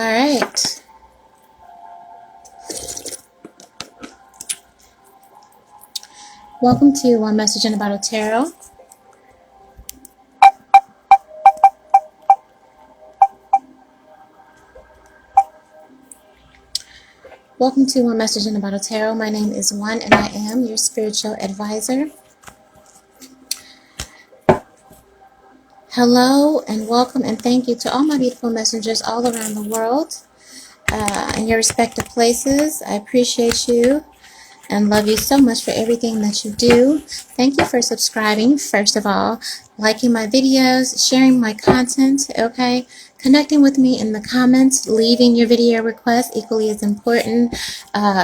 All right. Welcome to One Message in a Bottle Tarot. Welcome to One Message in a Bottle Tarot. My name is One, and I am your spiritual advisor. Hello, and welcome, and thank you to all my beautiful messengers all around the world, in your respective places. I appreciate you and love you so much for everything that you do. Thank you for subscribing, first of all, liking my videos, sharing my content, okay? Connecting with me in the comments, leaving your video requests, equally as important.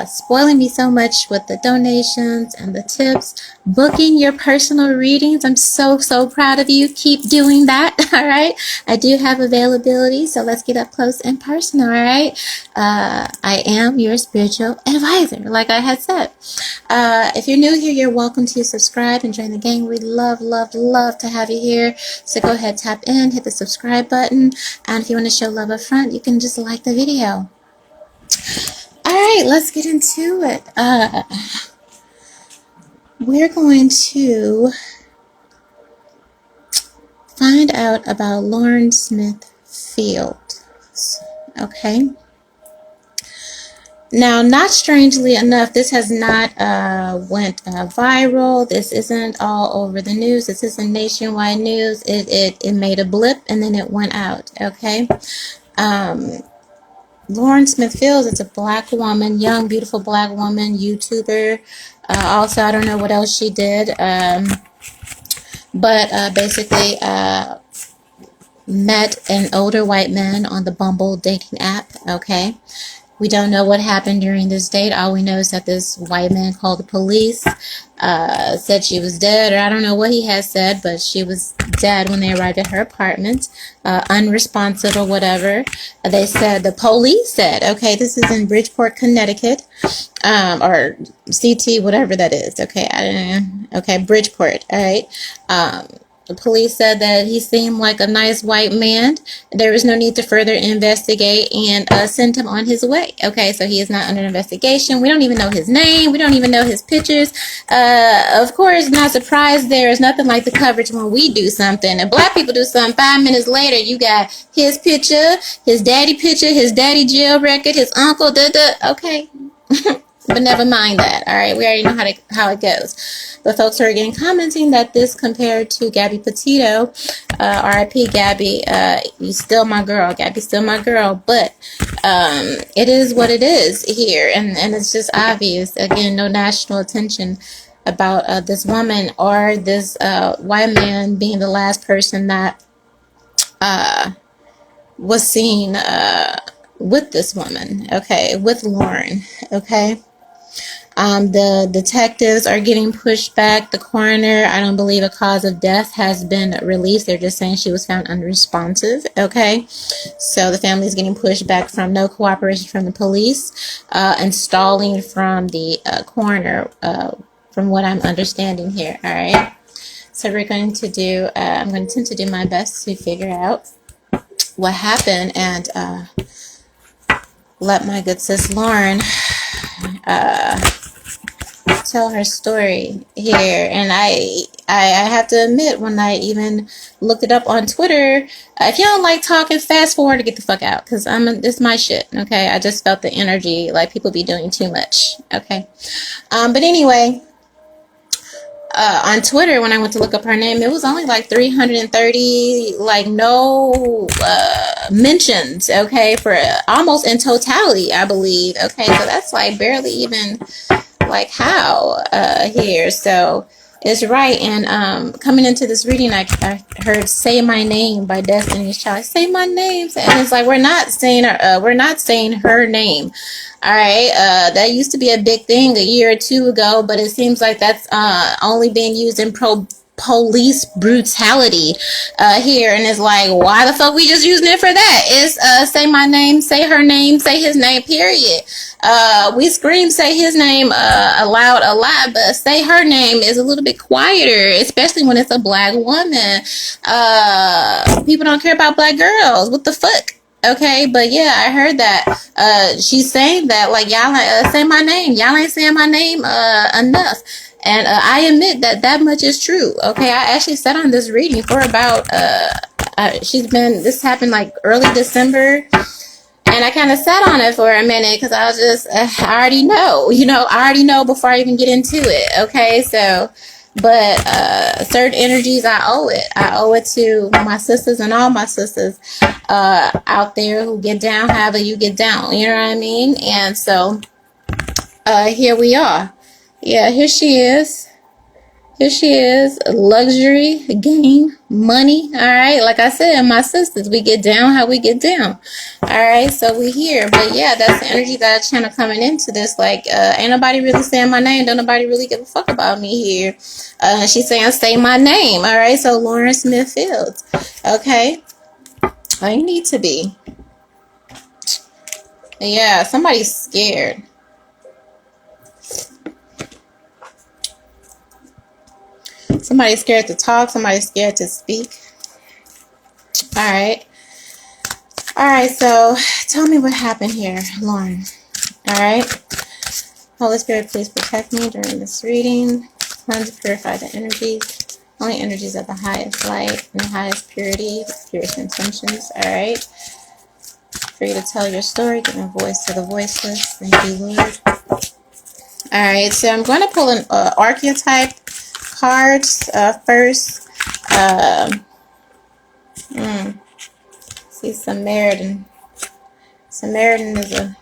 Spoiling me so much with the donations and the tips. Booking your personal readings. I'm so proud of you. Keep doing that, all right? I do have availability, so let's get up close and personal, all right? I am your spiritual advisor, like I had said. If you're new here, you're welcome to subscribe and join the gang. We'd love to have you here. So go ahead, tap in, hit the subscribe button. And if you want to show love up front, you can just like the video. All right, let's get into it. We're going to find out about Lauren Smith Fields. Okay. Now, not strangely enough, this has not went viral. This isn't all over the news. This isn't nationwide news. It made a blip and then it went out. Okay. Lauren Smith Fields is a black woman, young, beautiful black woman, YouTuber. Also, I don't know what else she did. But basically met an older white man on the Bumble dating app. Okay. We don't know what happened during this date. All we know is that this white man called the police, said she was dead, or I don't know what he had said, but she was dead when they arrived at her apartment, unresponsive or whatever. They said, the police said, okay, this is in Bridgeport, Connecticut, or CT, whatever that is. Okay, I don't know. Okay, Bridgeport, all right. The police said that he seemed like a nice white man. There was no need to further investigate and send him on his way. Okay, so he is not under investigation. We don't even know his name. We don't even know his pictures. Of course, not surprised there is nothing like the coverage when we do something. And black people do something, 5 minutes later, you got his picture, his daddy jail record, his uncle, okay. But never mind that, all right? We already know how it goes. But folks are again commenting that this compared to Gabby Petito, RIP Gabby, you still my girl. Gabby's still my girl. But it is what it is here. And it's just obvious. Again, no national attention about this woman or this white man being the last person that was seen with this woman, okay? With Lauren, okay? The detectives are getting pushed back. The coroner, I don't believe a cause of death has been released. They're just saying she was found unresponsive. Okay. So the family is getting pushed back from no cooperation from the police, and stalling from the coroner, from what I'm understanding here. All right. So we're going to do, I'm going to attempt to do my best to figure out what happened and let my good sis Lauren tell her story here. And I have to admit, when I even looked it up on Twitter, if you don't like talking, fast forward to get the fuck out, because it's my shit. Okay, I just felt the energy, like people be doing too much. Okay, but anyway, on Twitter, when I went to look up her name, it was only like 330, like no mentions, okay, for almost in totality, I believe. Okay, so that's like barely even like how here. So it's right. And coming into this reading, I heard "Say My Name" by Destiny's Child. Say my name, and it's like we're not saying her name. All right, that used to be a big thing a year or two ago, but it seems like that's only being used in police brutality here, and it's like, why the fuck we just using it for that? It's say my name, say her name, say his name, period. We scream say his name aloud a lot, but say her name is a little bit quieter, especially when it's a black woman. People don't care about black girls. What the fuck? Okay, but yeah, I heard that she's saying that like y'all say my name. Y'all ain't saying my name enough. And I admit that that much is true. Okay, I actually sat on this reading for about she's been this happened like early December, and I kind of sat on it for a minute because I was just, I already know, I already know before I even get into it. Okay, so, but certain energies, I owe it. I owe it to my sisters and all my sisters out there who get down however you get down. You know what I mean? And so here we are. Yeah, here she is. Here she is, luxury, game, money. All right, like I said, my sisters, we get down how we get down. All right, so we here, but yeah, that's the energy that I channel coming into this. Like, ain't nobody really saying my name. Don't nobody really give a fuck about me here. She's saying say my name. All right, so Lauren Smith Fields. Okay, oh, you need to be. Yeah, somebody's scared. Somebody's scared to talk. Somebody's scared to speak. All right. All right, so tell me what happened here, Lauren. All right. Holy Spirit, please protect me during this reading. Cleanse, purify the energies. Only energies of the highest light and the highest purity, the purest intentions. All right. For you to tell your story, giving voice to the voiceless. Thank you, Lord. All right, so I'm going to pull an archetype cards first. See, Samaritan. Samaritan is a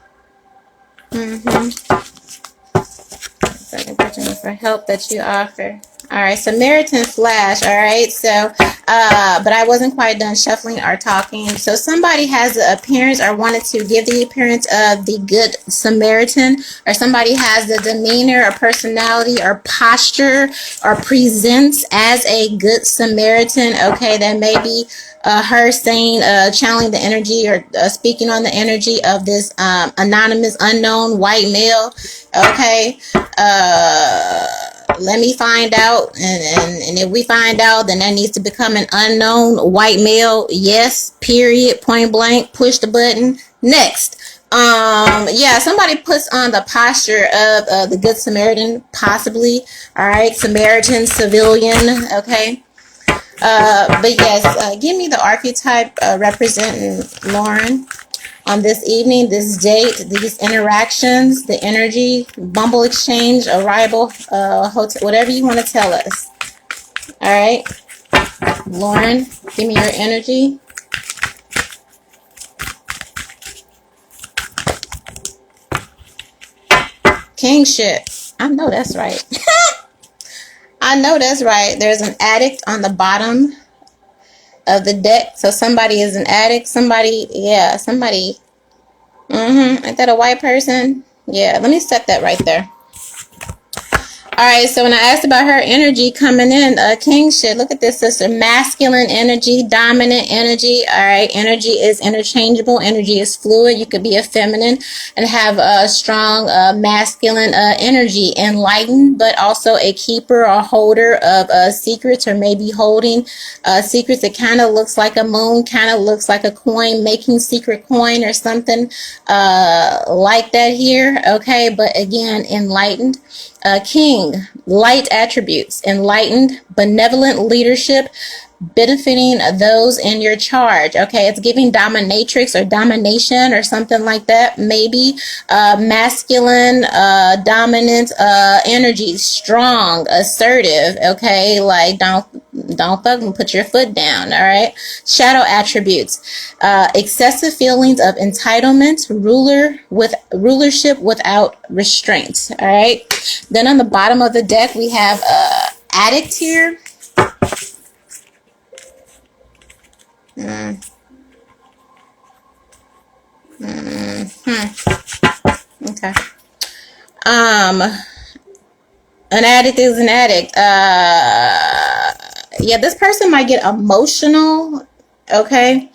second question for help that you offer. All right, Samaritan Flash. All right, so, but I wasn't quite done shuffling or talking. So somebody has the appearance or wanted to give the appearance of the good Samaritan, or somebody has the demeanor or personality or posture or presents as a good Samaritan. Okay, that may be her saying, channeling the energy or speaking on the energy of this anonymous, unknown white male. Okay, let me find out, and if we find out, then that needs to become an unknown white male. Yes, period, point blank, push the button. Next. Yeah, somebody puts on the posture of the good Samaritan, possibly. All right, Samaritan, civilian. Okay. But yes, give me the archetype representing Lauren on this evening, this date, these interactions, the energy, Bumble exchange, arrival, hotel, whatever you want to tell us. All right, Lauren, give me your energy. Kingship. I know that's right. I know that's right. There's an addict on the bottom of the deck. So somebody is an addict. Somebody, yeah, somebody. Ain't that a white person? Yeah, let me set that right there. All right, so when I asked about her energy coming in, kingship, look at this, sister. Masculine energy, dominant energy. All right, energy is interchangeable. Energy is fluid. You could be a feminine and have a strong masculine energy. Enlightened, but also a keeper or holder of secrets, or maybe holding secrets. It kind of looks like a moon, kind of looks like a coin, making secret coin or something like that here. Okay, but again, enlightened. King, light attributes, enlightened, benevolent leadership, benefiting those in your charge. Okay, it's giving dominatrix or domination or something like that. Maybe masculine, dominant energy, strong, assertive. Okay, like don't fucking put your foot down. All right. Shadow attributes, excessive feelings of entitlement, rulership without restraint. All right. Then on the bottom of the deck we have addict here. Okay. An addict is an addict. Yeah, this person might get emotional. Okay.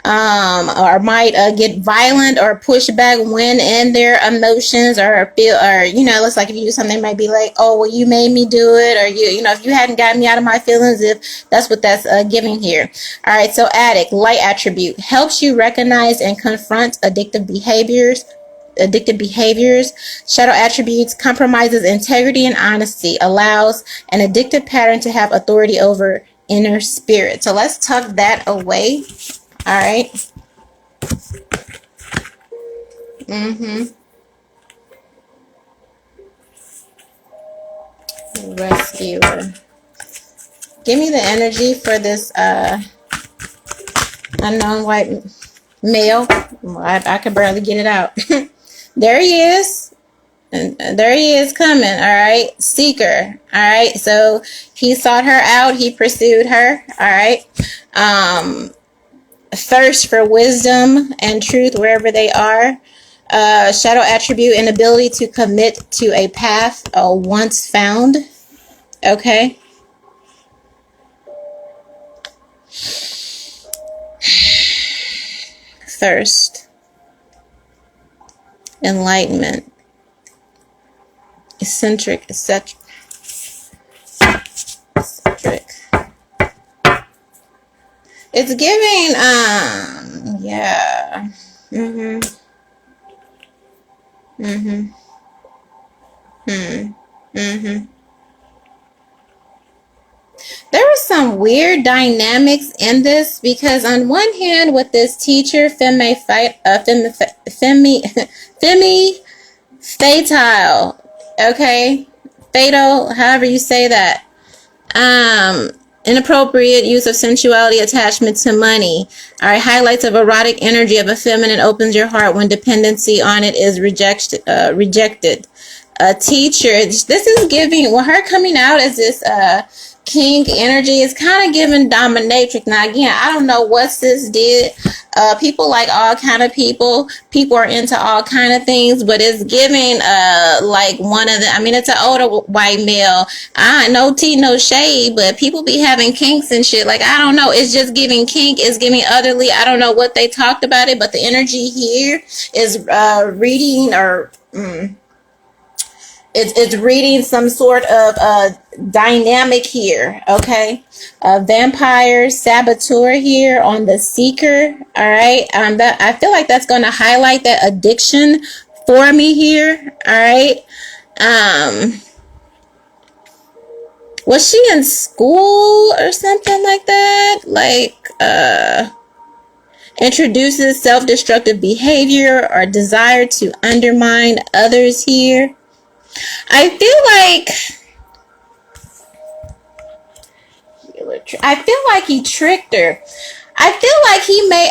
or might get violent or push back when in their emotions, or feel, or it's like if you do something, they might be like, oh well, you made me do it, or if you hadn't gotten me out of my feelings, if that's what that's giving here. All right, so addict, light attribute, helps you recognize and confront addictive behaviors. Shadow attributes, compromises integrity and honesty, allows an addictive pattern to have authority over inner spirit. So let's tuck that away. All right. Rescuer. Give me the energy for this unknown white male. I could barely get it out. There he is. And there he is coming. All right. Seeker. All right. So he sought her out. He pursued her. All right. Thirst for wisdom and truth wherever they are. Shadow attribute, inability to commit to a path once found. Okay. Thirst. Enlightenment. Eccentric. It's giving, yeah. There was some weird dynamics in this, because on one hand, with this teacher, Femme Fatale, okay? Fatal, however you say that. Inappropriate use of sensuality, attachment to money. All right, highlights of erotic energy of a feminine, opens your heart when dependency on it is rejected. A teacher, this is giving, well, her coming out as this king energy is kind of giving dominatrix. Now again, I don't know what sis did. People like all kind of people are into all kind of things, but it's giving like one of the, I mean, it's an older white male. No tea, no shade, but people be having kinks and shit. Like, I don't know, it's just giving kink, it's giving otherly. I don't know what they talked about it, but the energy here is reading, or it's reading some sort of dynamic here. Okay. Vampire saboteur here on the seeker. All right. That, I feel like that's going to highlight that addiction for me here. All right. Was she in school or something like that? Like, introduces self-destructive behavior or desire to undermine others here. I feel like he tricked her. I feel like he made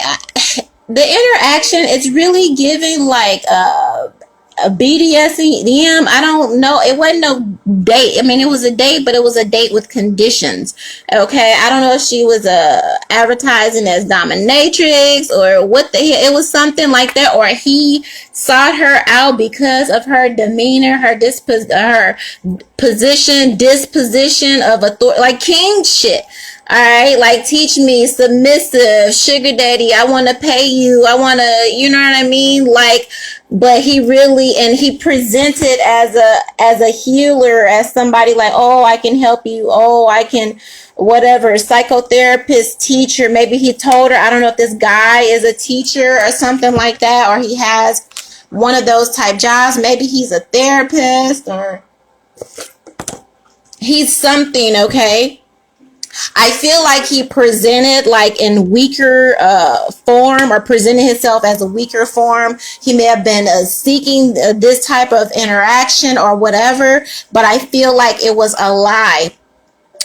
the interaction. It's really giving like a BDSM. I don't know. It wasn't no date. I mean, it was a date, but it was a date with conditions. Okay, I don't know if she was advertising as dominatrix or what the hell. It was something like that, or he sought her out because of her demeanor, her disposition of authority, like king shit. All right, like, teach me, submissive, sugar daddy, I want to pay you, I want to, you know what I mean? Like, but he really, and he presented as a healer, as somebody like, oh, I can help you, oh, I can, whatever, psychotherapist, teacher. Maybe he told her, I don't know if this guy is a teacher or something like that, or he has one of those type jobs. Maybe he's a therapist, or he's something, okay? I feel like he presented like in weaker form, or presented himself as a weaker form. He may have been seeking this type of interaction or whatever, but I feel like it was a lie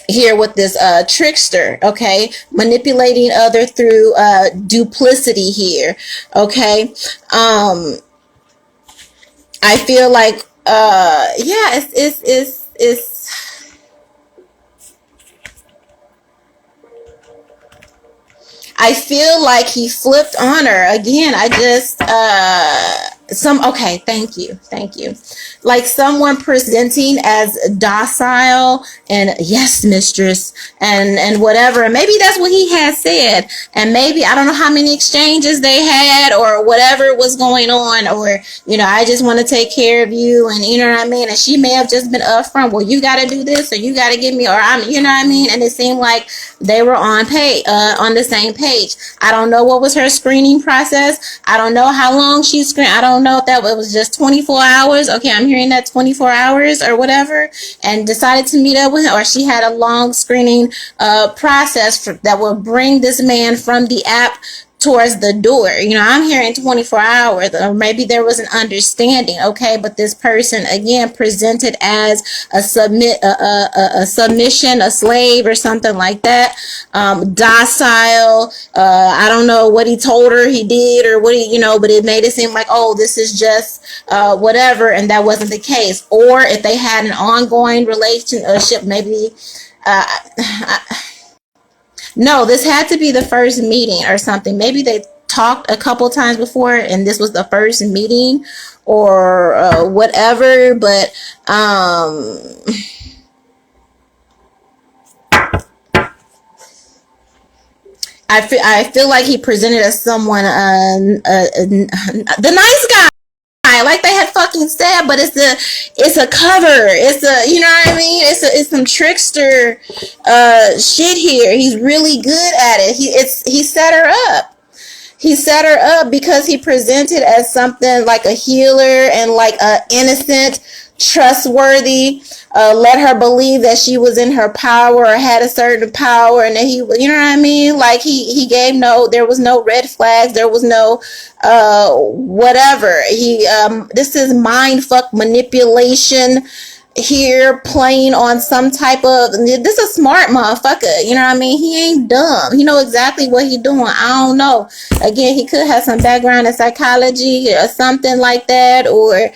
here with this trickster, okay? Manipulating other through duplicity here, okay? I feel like yeah, it's I feel like he flipped on her again. I just okay, thank you. like someone presenting as docile and yes mistress and whatever, and maybe that's what he had said, and maybe I don't know how many exchanges they had or whatever was going on, or I just want to take care of you, and you know what I mean, and she may have just been upfront, well, you got to do this or you got to give me, or I'm, you know what I mean, and it seemed like they were on the same page. I don't know what was her screening process. I don't know how long she screened. I don't know if that was just 24 hours. Okay, I'm hearing that 24 hours or whatever, and decided to meet up with her, or she had a long screening process that will bring this man from the app towards the door. I'm hearing 24 hours, or maybe there was an understanding, okay, but this person again presented as a submission, a slave or something like that, docile. I don't know what he told her he did or what he, but it made it seem like, oh, this is just whatever, and that wasn't the case. Or if they had an ongoing relationship, maybe no, this had to be the first meeting or something. Maybe they talked a couple times before and this was the first meeting or whatever. But I feel like he presented as someone, the nice guy. Like they had fucking said, but it's a cover. It's a, you know what I mean? It's some trickster shit here. He's really good at it. He set her up. He set her up because he presented as something like a healer and like a innocent, trustworthy, let her believe that she was in her power or had a certain power, and that he, you know what I mean? Like he gave there was no red flags, there was no whatever. This is mind fuck manipulation here, playing on some type of, this is a smart motherfucker, you know what I mean? He ain't dumb. He know exactly what he doing. I don't know. Again, he could have some background in psychology or something like that, or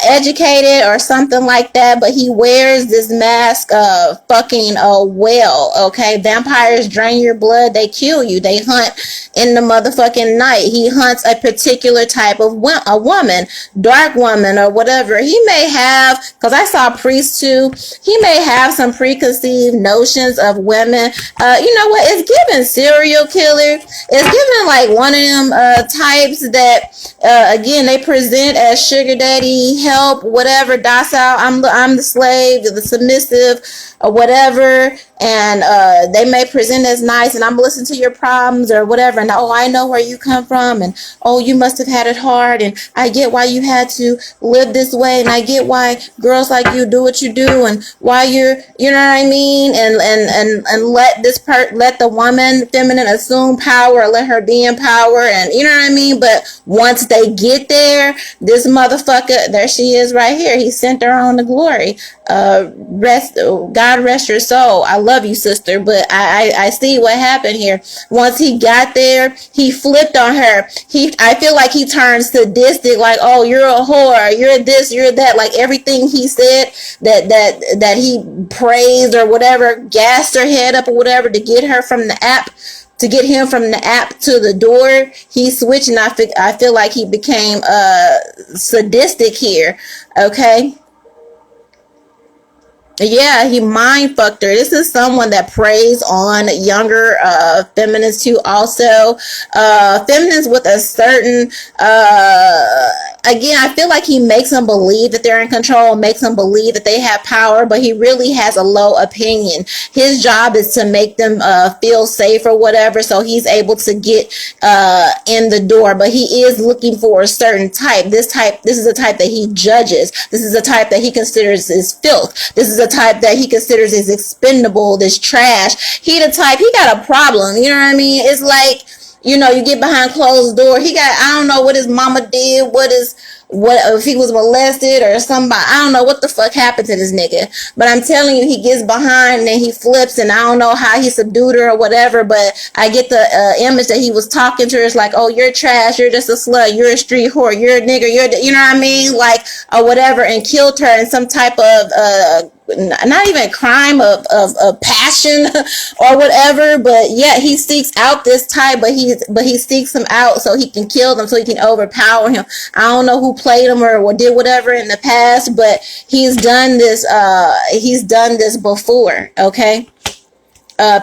educated or something like that, but he wears this mask of fucking whale, okay? Vampires drain your blood, they kill you, they hunt in the motherfucking night. He hunts a particular type of a woman, dark woman or whatever. He may have, because I saw Priest too, he may have some preconceived notions of women. You know what, it's giving serial killer. It's giving like one of them types that again, they present as sugar daddy, help, whatever, docile, I'm the slave, the submissive, or whatever, and they may present as nice, and I'm listening to your problems or whatever, and oh, I know where you come from, and oh, you must have had it hard, and I get why you had to live this way, and I get why girls like you do what you do, and why you're, you know what I mean, and let let the woman, feminine, assume power, let her be in power, and you know what I mean. But once they get there, this motherfucker, there she is right here, he sent her on to glory. God rest your soul. I love you, sister, but I see what happened here. Once he got there, he flipped on her. I feel like he turned sadistic, like, oh, you're a whore, you're this, you're that, like everything he said that he praised or whatever, gassed her head up or whatever to get her from the app, to get him from the app to the door. He switched, and I feel like he became sadistic here. Okay. Yeah, he mind fucked her. This is someone that preys on younger feminists too. Also, feminists with a certain again, I feel like he makes them believe that they're in control, makes them believe that they have power, but he really has a low opinion. His job is to make them feel safe or whatever, so he's able to get in the door. But he is looking for a certain type. This is a type that he judges. This is a type that he considers is filth. This is a type that he considers is expendable, this trash. He got a problem, you know what I mean? It's like, you get behind closed door. I don't know what his mama did, what if he was molested or somebody, I don't know what the fuck happened to this nigga, but I'm telling you, he gets behind and then he flips, and I don't know how he subdued her or whatever, but I get the image that he was talking to her. It's like, oh, you're trash, you're just a slut, you're a street whore, you're a nigger, you know what I mean, like, or whatever, and killed her in some type of not even crime of passion or whatever, but yet he seeks out this type, but he seeks him out so he can kill them, so he can overpower him. I don't know who played him or did whatever in the past, but he's done this before, okay?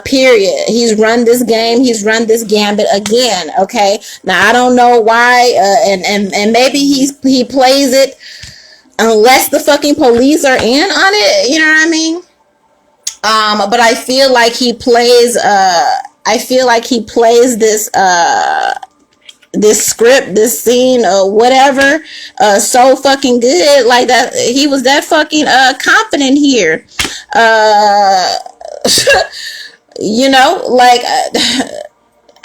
Period. He's run this game. He's run this gambit again. Okay. Now I don't know why. And maybe he plays it unless the fucking police are in on it. You know what I mean? But I feel like he plays. I feel like he plays this. This script, this scene, or whatever, so fucking good. Like that. He was that fucking confident here. You know, like,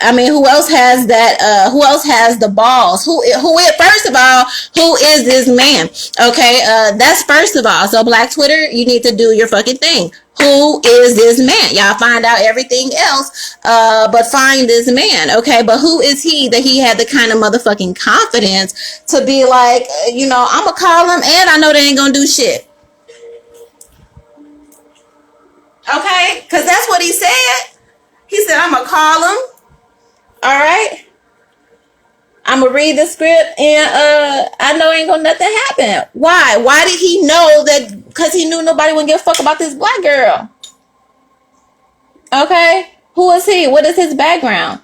I mean, who else has that? Who else has the balls? First of all, who is this man? Okay, that's first of all. So, Black Twitter, you need to do your fucking thing. Who is this man? Y'all find out everything else, but find this man, okay? But who is he that he had the kind of motherfucking confidence to be like, you know, I'm gonna call him, and I know they ain't gonna do shit. Okay, because that's what he said. He said, I'm going to call him. All right. I'm going to read the script, and I know ain't going to nothing happen. Why? Why did he know that? Because he knew nobody wouldn't give a fuck about this black girl. Okay. Who is he? What is his background?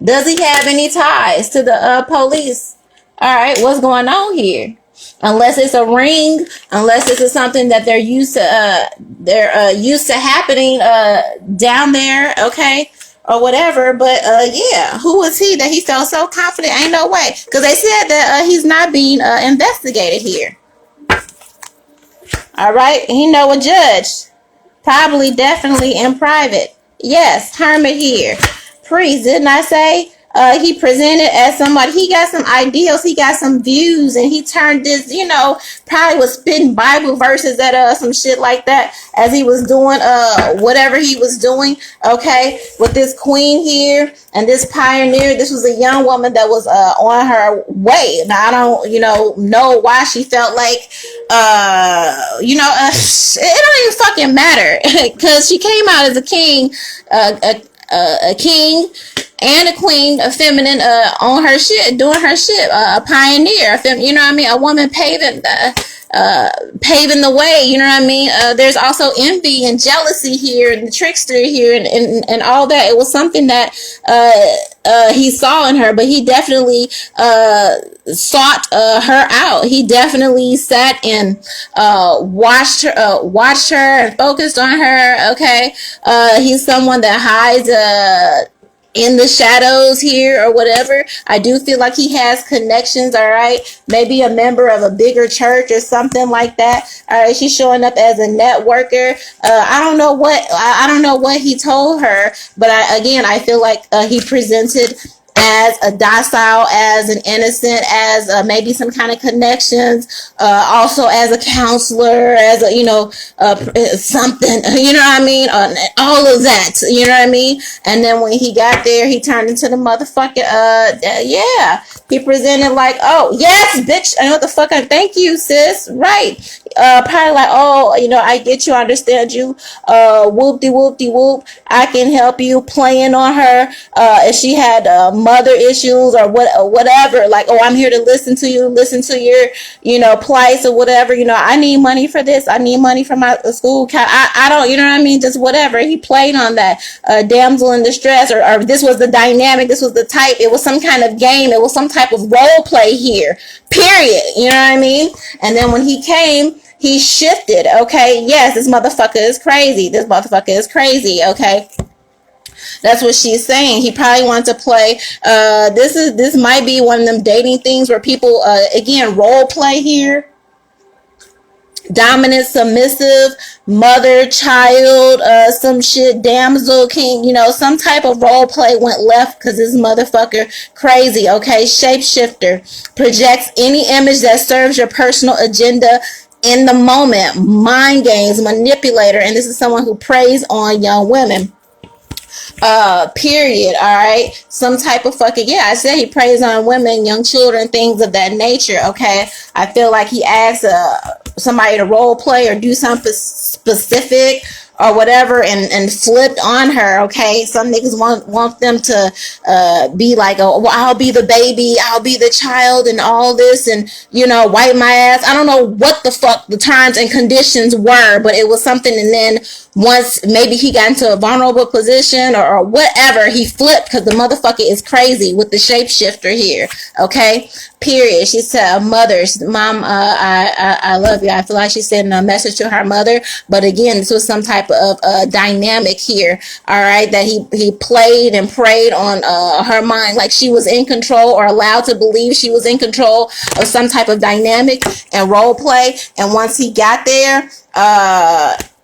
Does he have any ties to the police? All right. What's going on here? Unless it's a ring, unless this is something that they're used to happening down there, okay, or whatever. But yeah, who was he that he felt so confident? Ain't no way, because they said that he's not being investigated here. All right, he know a judge, probably, definitely in private. Yes, Hermit here, priest. Didn't I say? He presented as somebody, he got some ideals, he got some views, and he turned this, you know, probably was spitting Bible verses at some shit like that as he was doing whatever he was doing, okay, with this queen here and this pioneer. This was a young woman that was on her way. Now I don't, you know why she felt like it don't even fucking matter, because she came out as a king, a king and a queen, a feminine, on her shit, doing her shit, a pioneer, you know what I mean, a woman paving the way, you know what I mean. There's also envy and jealousy here, and the trickster here, and all that. It was something that he saw in her, but he definitely sought her out. He definitely sat and watched her and focused on her. Okay, he's someone that hides in the shadows here or whatever. I do feel like he has connections. All right, maybe a member of a bigger church or something like that. All right, she's showing up as a networker. I don't know what he told her, but I feel like he presented as a docile, as an innocent, as maybe some kind of connections, also as a counselor, as a, something, you know what I mean? All of that, you know what I mean? And then when he got there, he turned into the motherfucker, yeah, he presented like, oh, yes, bitch, I know what the fuck, thank you, sis, right. Probably like, oh, I get you, I understand you, whoop-de-whoop-de-whoop, I can help you, playing on her, if she had mother issues or whatever, like, oh, I'm here to listen to you, listen to your, plights or whatever, I need money for this, I need money for my school, I don't, you know what I mean, just whatever, he played on that, damsel in distress, or this was the dynamic, this was the type, it was some kind of game, it was some type of role play here, period, you know what I mean, and then when he came, he shifted, okay, yes, this motherfucker is crazy, okay. That's what she's saying. He probably wants to play. This might be one of them dating things where people, again, role play here. Dominant, submissive, mother, child, some shit, damsel, king, some type of role play went left because this motherfucker crazy, okay? Shapeshifter, projects any image that serves your personal agenda in the moment. Mind games, manipulator, and this is someone who preys on young women. Period. All right. Some type of fucking, yeah, I said he preys on women, young children, things of that nature. Okay. I feel like he asks somebody to role play or do something specific or whatever, and flipped on her. Okay, some niggas want them to be like, oh, well, I'll be the baby, I'll be the child, and all this, and wipe my ass. I don't know what the fuck the terms and conditions were, but it was something. And then once maybe he got into a vulnerable position, or whatever, he flipped, because the motherfucker is crazy with the shapeshifter here. Okay, period. She said, mother's mom, I love you. I feel like she sent a message to her mother, but again, this was some type of dynamic here. All right, that he played and preyed on her mind, like she was in control, or allowed to believe she was in control of some type of dynamic and role play. And once he got there,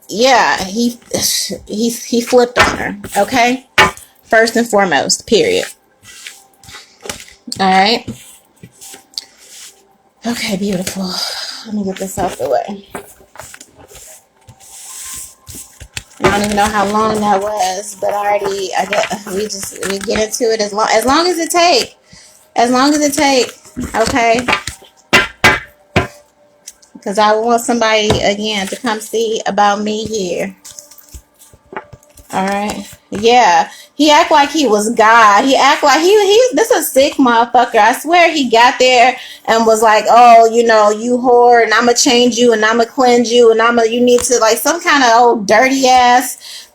yeah, he flipped on her. Okay, first and foremost, period. All right. Okay, beautiful. Let me get this out the way. I don't even know how long that was, but we get into it as long as it take. As long as it take. Okay. Because I want somebody again to come see about me here. Alright. Yeah. He act like he was God. He act like he this a sick motherfucker. I swear he got there and was like, oh, you whore, and I'ma change you, and I'ma cleanse you, and you need to, like, some kind of old dirty ass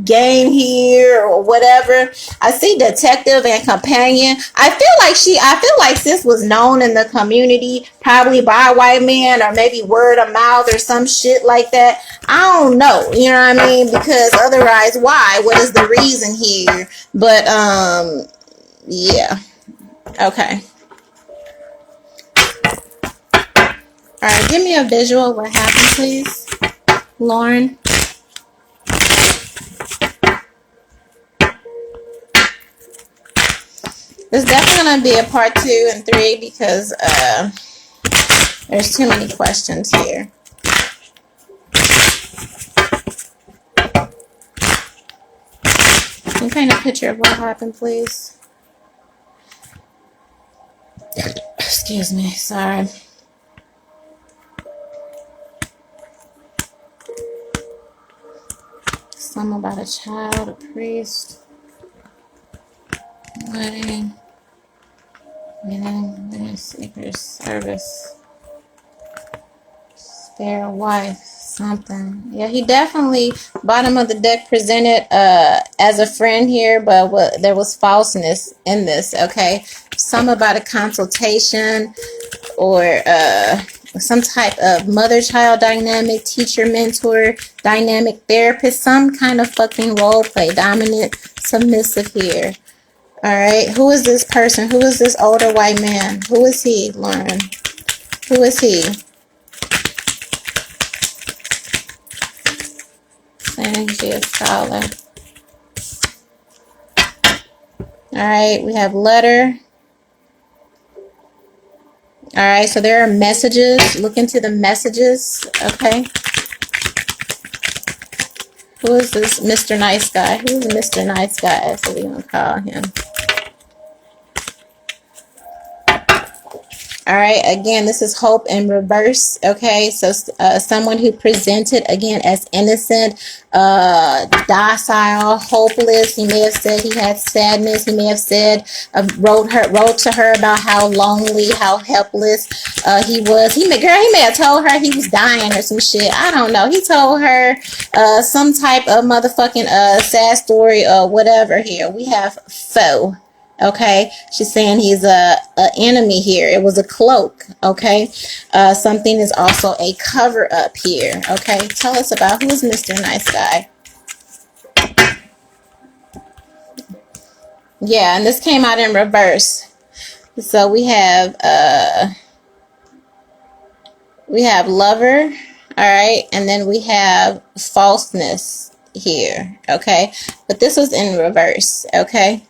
game here or whatever. I see detective and companion. I feel like sis was known in the community, probably by a white man, or maybe word of mouth or some shit like that. I don't know, you know what I mean? Because otherwise, why? What is the reason here? But yeah. Okay. Alright, give me a visual of what happened, please, Lauren. There's definitely going to be a part 2 and 3 because there's too many questions here. Can you paint a picture of what happened, please? Excuse me, sorry. Something about a child, a priest, wedding, secret service, spare wife, something. Yeah, he definitely, bottom of the deck, presented as a friend here, but there was falseness in this. Okay, some about a consultation, or some type of mother-child dynamic, teacher-mentor dynamic, therapist, some kind of fucking role play, dominant, submissive here. All right, who is this person? Who is this older white man? Who is he, Lauren? Who is he? Energy of scholar. All right, we have letter. All right, so there are messages. Look into the messages. Okay. Who is this Mr. Nice Guy? Who is Mr. Nice Guy? That's what we're going to call him. All right, again, this is hope in reverse. Okay, so someone who presented again as innocent, docile, hopeless. He may have said he had sadness. He may have said, wrote to her about how lonely, how helpless he was. He may have told her he was dying or some shit. I don't know. He told her some type of motherfucking sad story or whatever. Here we have foe. Okay, she's saying he's a enemy here. It was a cloak. Okay, something is also a cover up here. Okay, tell us about who is Mr. Nice Guy. Yeah, and this came out in reverse. So we have lover. All right, and then we have falseness here. Okay, but this was in reverse. Okay.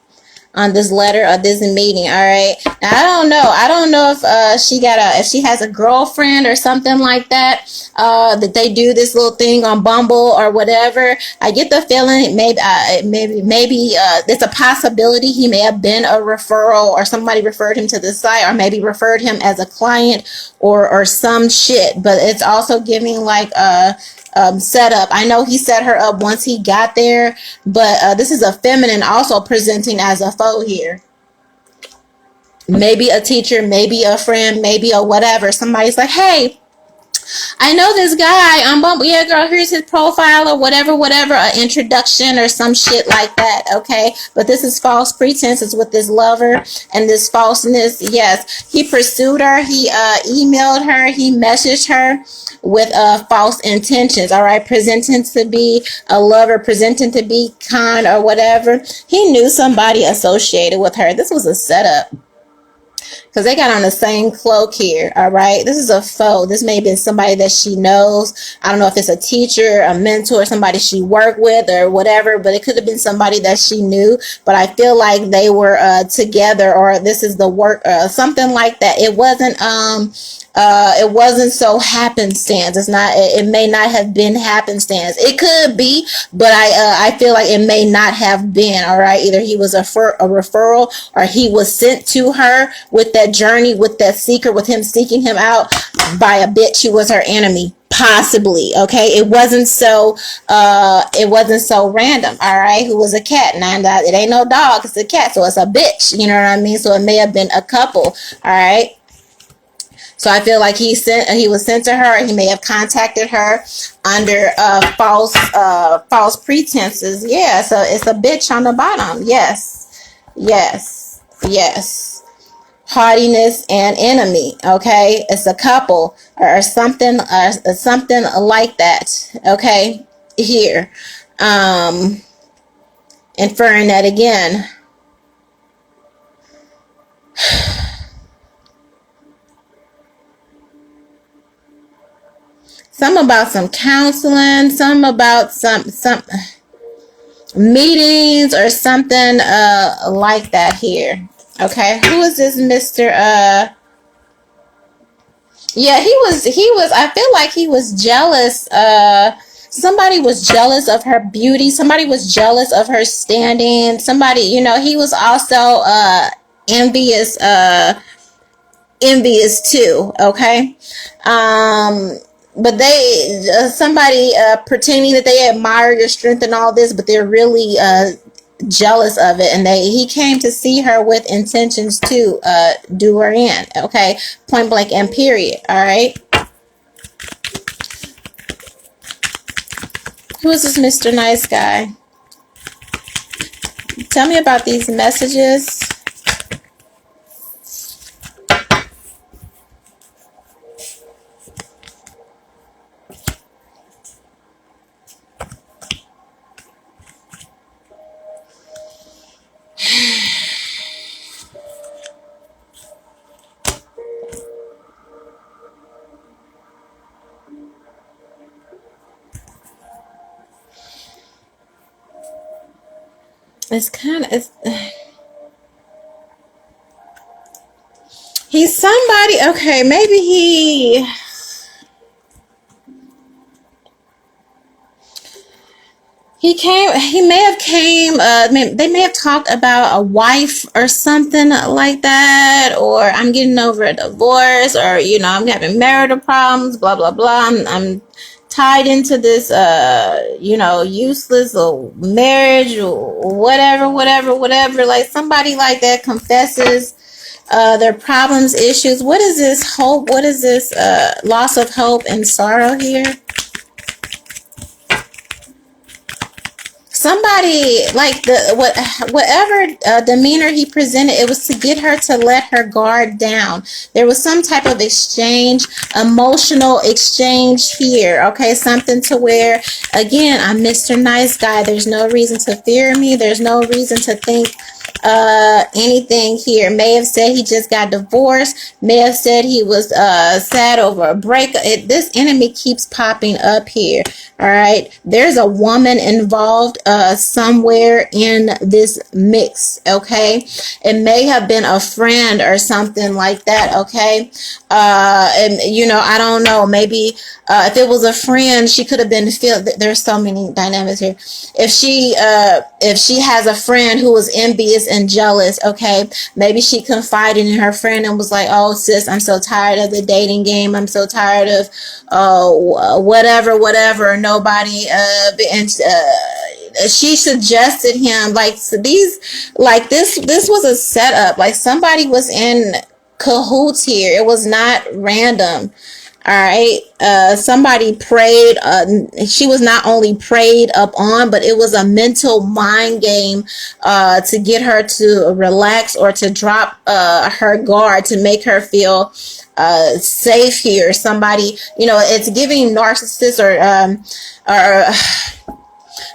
on this letter or this meeting. All right. Now, I don't know if if she has a girlfriend or something like that. That they do this little thing on Bumble or whatever. I get the feeling maybe it's a possibility he may have been a referral, or somebody referred him to the site, or maybe referred him as a client or some shit. But it's also giving like setup. I know he set her up once he got there, but this is a feminine also presenting as a foe here. Maybe a teacher, maybe a friend, maybe a whatever. Somebody's like, hey, I know this guy on Bumble. Yeah, girl, here's his profile or whatever, an introduction or some shit like that, okay? But this is false pretenses with this lover and this falseness. Yes, he pursued her. He emailed her. He messaged her with false intentions, all right? Presenting to be a lover, presenting to be kind or whatever. He knew somebody associated with her. This was a setup, because they got on the same cloak here, all right? This is a foe. This may have been somebody that she knows. I don't know if it's a teacher, a mentor, somebody she worked with or whatever, but it could have been somebody that she knew. But I feel like they were together, or this is the work, something like that. It wasn't so happenstance. It's not. It may not have been happenstance. It could be, but I feel like it may not have been. All right. Either he was a referral, or he was sent to her with that journey, with that seeker, with him seeking him out by a bitch who was her enemy. Possibly. Okay. It wasn't so random. All right. Who was a cat? And it ain't no dog. It's a cat. So it's a bitch. You know what I mean? So it may have been a couple. All right. So I feel like he was sent to her. He may have contacted her under false pretenses. Yeah, so it's a bitch on the bottom. Yes, yes, yes. Haughtiness and enemy. Okay, it's a couple or something like that. Okay, here, inferring that again. Some about some counseling, some about some meetings or something like that here. Okay, who is this Mr. Yeah, he was I feel like he was jealous. Somebody was jealous of her beauty, somebody was jealous of her standing, somebody, he was also envious too, okay? But somebody pretending that they admire your strength and all this, but they're really jealous of it, and he came to see her with intentions to do her in, okay? Point blank and period. All right. Who is this Mr. Nice Guy? Tell me about these messages. It's kind of, he's somebody, okay, maybe he they may have talked about a wife or something like that, or I'm getting over a divorce, or, I'm having marital problems, blah, blah, blah. I'm tied into this, useless marriage or whatever. Like somebody like that confesses their problems, issues. What is this hope? What is this loss of hope and sorrow here? Somebody like whatever demeanor he presented, it was to get her to let her guard down. There was some type of exchange, emotional exchange here. Okay, something to where, again, I'm Mr. Nice Guy. There's no reason to fear me. There's no reason to think anything here. May have said he just got divorced. May have said he was sad over a breakup. This enemy keeps popping up here. All right, there's a woman involved somewhere in this mix. Okay, it may have been a friend or something like that. Okay, and you know, I don't know, maybe if it was a friend, she could have been feel. There's so many dynamics here. If she has a friend who was envious and jealous, okay, maybe she confided in her friend and was like, oh sis, I'm so tired of the dating game, I'm so tired of whatever, nobody and she suggested him, like, so these, like, this was a setup, like somebody was in cahoots here. It was not random. All right. Somebody prayed. She was not only preyed up on, but it was a mental mind game to get her to relax or to drop her guard, to make her feel safe here. Somebody, you know, it's giving narcissist or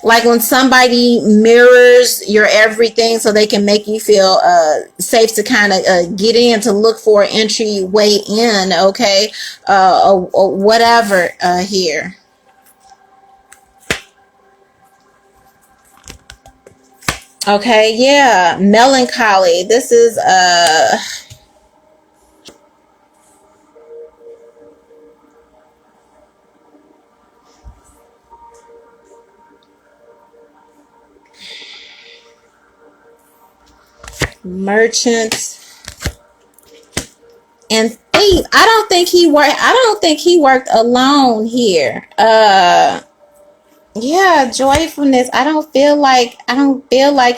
like when somebody mirrors your everything so they can make you feel safe to kind of get in, to look for an entry way in, okay, or whatever here. Okay, yeah, melancholy. This is merchant and thief. I don't think he worked alone here. Yeah, joyfulness. I don't feel like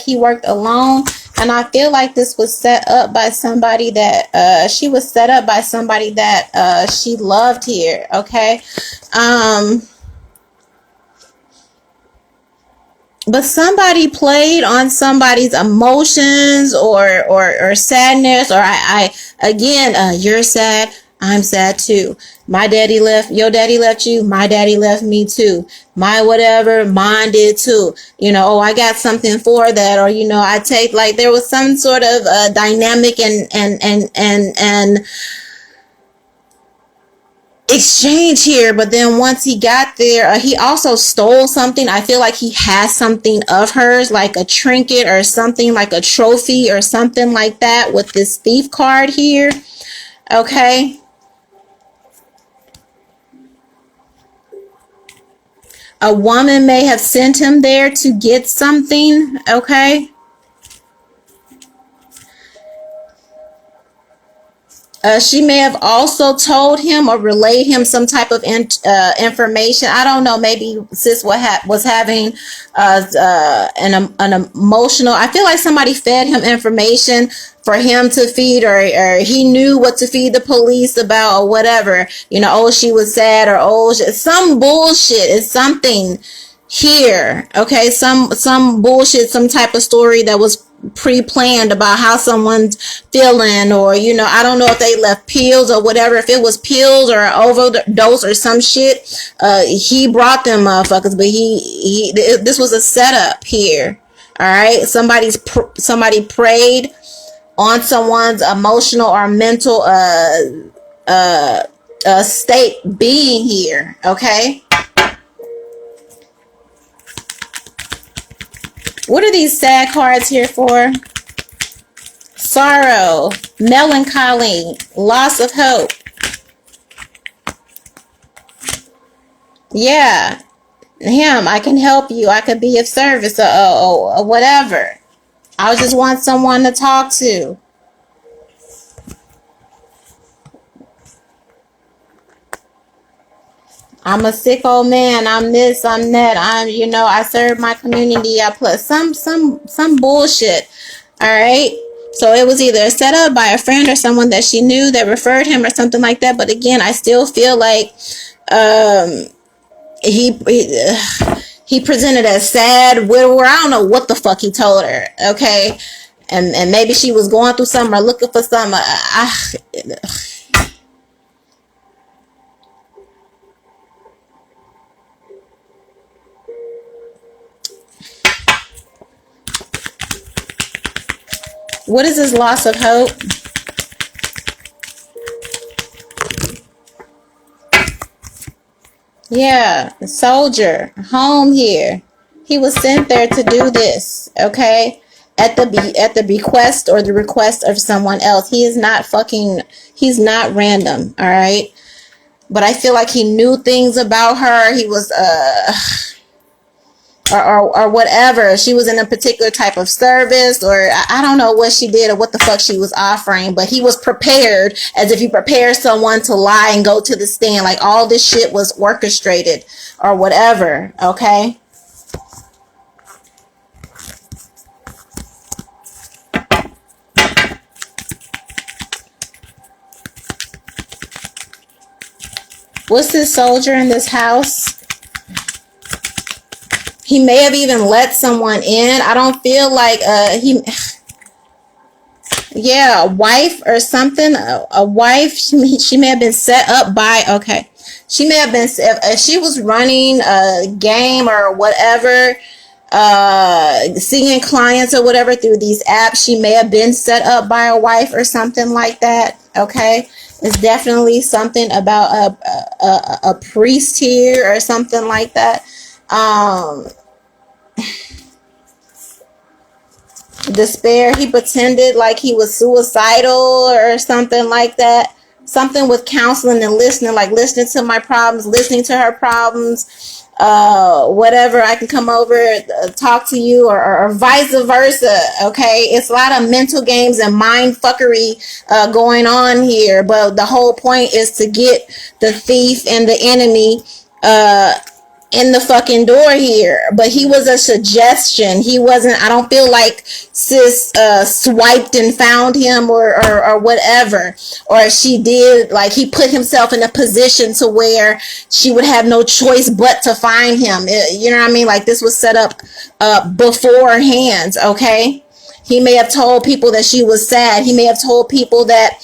he worked alone, and I feel like this was set up by somebody that she was set up by somebody that she loved here, okay? Um but somebody played on somebody's emotions or sadness, or I again, you're sad, I'm sad too. My daddy left, your daddy left you, my daddy left me too. My whatever, mine did too. You know, oh, I got something for that, or you know, I take, like, there was some sort of dynamic and exchange here. But then once he got there, he also stole something. I feel like he has something of hers, like a trinket or something, like a trophy or something like that, with this thief card here, okay? A woman may have sent him there to get something, okay? She may have also told him or relayed him some type of information. I don't know. Maybe sis was having an emotional. I feel like somebody fed him information for him to feed, or he knew what to feed the police about, or whatever. You know, oh, she was sad, or oh, some bullshit. It's something here, okay? Some bullshit, some type of story that was pre-planned about how someone's feeling, or you know, I don't know if they left pills or whatever. If it was pills or overdose or some shit, he brought them motherfuckers, but this was a setup here. All right, somebody preyed on someone's emotional or mental state being here, okay? What are these sad cards here for? Sorrow, melancholy, loss of hope. Yeah, him, I can help you. I could be of service, or whatever. I just want someone to talk to. I'm a sick old man. I'm this, I'm that. You know, I serve my community. I plus some bullshit. All right. So it was either set up by a friend or someone that she knew that referred him or something like that. But again, I still feel like he presented as sad widower. I don't know what the fuck he told her. Okay. And maybe she was going through something or looking for something. What is this loss of hope? Yeah, soldier, home here. He was sent there to do this, okay? At the bequest or the request of someone else. He is not fucking, he's not random, all right? But I feel like he knew things about her. He was or whatever. She was in a particular type of service, or I don't know what she did or what the fuck she was offering, but he was prepared, as if you prepare someone to lie and go to the stand. Like all this shit was orchestrated or whatever, okay? What's this soldier in this house? He may have even let someone in. I don't feel like yeah, a wife or something. A wife. She may have been set up by. Okay, she may have been. If she was running a game or whatever, seeing clients or whatever through these apps, she may have been set up by a wife or something like that. Okay, it's definitely something about a priest here or something like that. Despair. He pretended like he was suicidal or something like that. Something with counseling and listening, like listening to my problems, listening to her problems, whatever. I can come over, talk to you, or vice versa. Okay, it's a lot of mental games and mind fuckery going on here, but the whole point is to get the thief and the enemy in the fucking door here. But he was a suggestion. He wasn't, I don't feel like sis swiped and found him or whatever, or she did, like he put himself in a position to where she would have no choice but to find him. You know what I mean? Like this was set up beforehand. Okay, he may have told people that she was sad. He may have told people that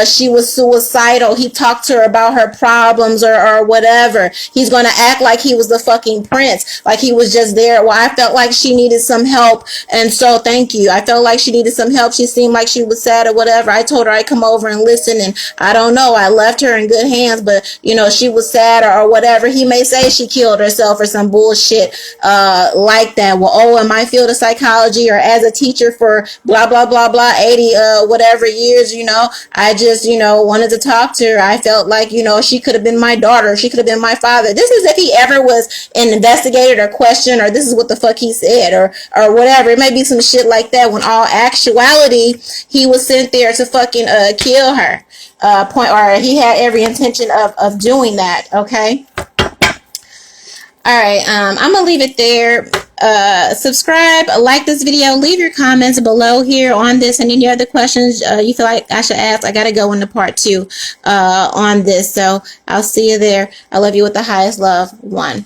she was suicidal. He talked to her about her problems or whatever. He's going to act like he was the fucking prince, like he was just there. Well, I felt like she needed some help, and so thank you. I felt like she needed some help. She seemed like she was sad or whatever. I told her I'd come over and listen, and I don't know. I left her in good hands, but you know, she was sad or whatever. He may say she killed herself or some bullshit like that. Well, oh, in my field of psychology or as a teacher for blah blah blah blah 80 whatever years, you know, I just, you know, wanted to talk to her. I felt like, you know, she could have been my daughter, she could have been my father. This is if he ever was investigated or questioned, or this is what the fuck he said or whatever. It may be some shit like that, when all actuality he was sent there to fucking kill her, or he had every intention of doing that. Okay, all right, I'm gonna leave it there. Subscribe, like this video, leave your comments below here on this and any other questions you feel like I should ask. I gotta go into part 2 on this, so I'll see you there. I love you with the highest love. 1.